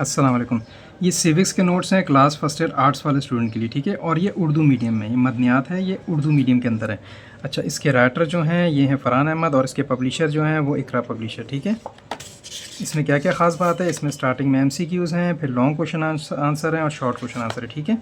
अस्सलाम वालेकुम। ये सिविक्स के नोट्स हैं क्लास फर्स्ट ईयर आर्ट्स वाले स्टूडेंट के लिए, ठीक है। और ये उर्दू मीडियम में, ये मदनियात है, ये उर्दू मीडियम के अंदर है। अच्छा, इसके राइटर जो हैं ये हैं फ़रहान अहमद और इसके पब्लिशर जो हैं वो इकरा पब्लिशर, ठीक है। इसमें क्या क्या ख़ास बात है, इसमें स्टार्टिंग में MCQs हैं, फिर लॉन्ग क्वेश्चन आंसर हैं और शॉर्ट क्वेश्चन आंसर है, ठीक है।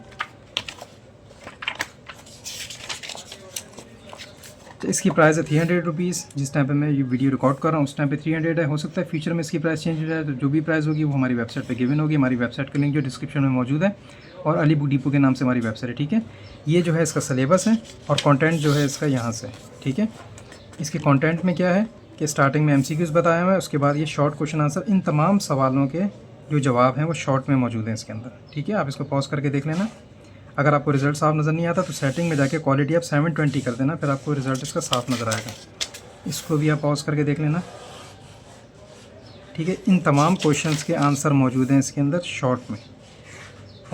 तो इसकी प्राइस है 300 रुपीज़। जिस टाइम पे मैं ये वीडियो रिकॉर्ड कर रहा हूँ उस टाइम पे 300 है। हो सकता है फ्यूचर में इसकी प्राइस चेंज हो जाए, तो जो भी प्राइस होगी वो हमारी वेबसाइट पे गिवन होगी। हमारी वेबसाइट का लिंक जो डिस्क्रिप्शन में मौजूद है, और अली बुक डिपो के नाम से हमारी वेबसाइट है, ठीक है। ये जो है इसका सिलेबस है और कंटेंट जो है इसका यहाँ से, ठीक है। इसके कंटेंट में क्या है कि स्टार्टिंग में MCQs बताया हुआ है, उसके बाद ये शॉर्ट क्वेश्चन आंसर, इन तमाम सवालों के जो जवाब हैं वो शॉर्ट में मौजूद हैं इसके अंदर, ठीक है। आप इसको पॉज करके देख लेना। अगर आपको रिज़ल्ट साफ नज़र नहीं आता तो सेटिंग में जाके क्वालिटी आप 720 कर देना, फिर आपको रिज़ल्ट इसका साफ नज़र आएगा। इसको भी आप पॉज करके देख लेना, ठीक है। इन तमाम क्वेश्चंस के आंसर मौजूद हैं इसके अंदर शॉर्ट में,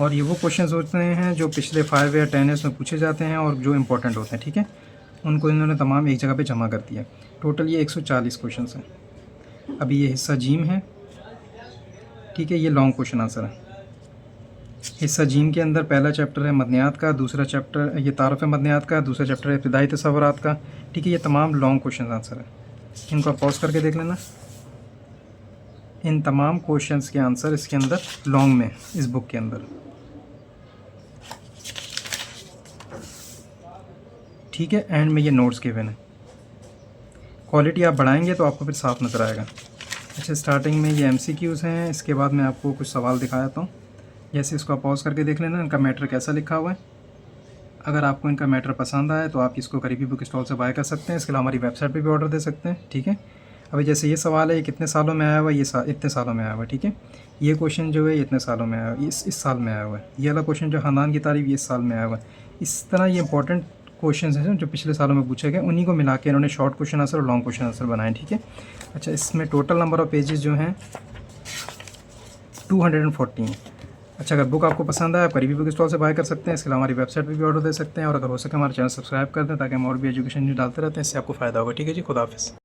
और ये वो क्वेश्चंस होते हैं जो पिछले 5 या 10 ईयर्स में पूछे जाते हैं और जो इंपॉर्टेंट होते हैं, ठीक है। उनको इन्होंने तमाम एक जगह पे जमा कर दिया। टोटल ये 140 क्वेश्चंस हैं। अभी ये हिस्सा जीम है, ठीक है। ये लॉन्ग क्वेश्चन आंसर है। हिस्सा जीम के अंदर पहला चैप्टर है मदनियात का, दूसरा चैप्टर ये तारुफ मदनियात का, दूसरा चैप्टर है इब्तिदाई तसव्वुरात का, ठीक है। ये तमाम लॉन्ग क्वेश्चन आंसर है। इनको आप पॉज करके देख लेना। इन तमाम क्वेश्चंस के आंसर इसके अंदर लॉन्ग में, इस बुक के अंदर, ठीक है। एंड में ये नोट्स गिवन है। क्वालिटी आप बढ़ाएंगे तो आपको फिर साफ नज़र आएगा। अच्छा, स्टार्टिंग में ये MCQs हैं। इसके बाद मैं आपको कुछ सवाल दिखाता हूँ। जैसे इसको आप पॉज करके देख लेना, इनका मैटर कैसा लिखा हुआ है। अगर आपको इनका मैटर पसंद आए तो आप इसको करीबी बुक स्टॉल से बाय कर सकते हैं। इसके अलावा हमारी वेबसाइट पे भी ऑर्डर दे सकते हैं, ठीक है। अभी जैसे ये सवाल है, ये कितने सालों में आया हुआ है, ये इतने सालों में आया हुआ है, ठीक है। ये क्वेश्चन जो है ये इतने सालों में आया हुआ है, इस साल में आया हुआ है। ये वाला क्वेश्चन जो ख़ानदान की तारीफ, ये इस साल में आया हुआ है। इस तरह ये इंपॉर्टेंट क्वेश्चन हैं जो पिछले सालों में पूछे गए, उन्हीं को मिला के इन्होंने शॉर्ट क्वेश्चन आंसर और लॉन्ग क्वेश्चन आंसर बनाए, ठीक है। अच्छा, इसमें टोटल नंबर ऑफ़ पेजेस जो हैं 214। अच्छा, अगर बुक आपको पसंद आए आप करीबी बुक स्टॉल से बाय कर सकते हैं। इसके अलावा हमारी वेबसाइट पे भी ऑर्डर दे सकते हैं, और अगर हो सके हमारे चैनल सब्सक्राइब कर दें ताकि हम और भी एजुकेशन न्यूज़ डालते रहते हैं, इससे आपको फ़ायदा होगा, ठीक है जी। खुदा हाफ़िज़।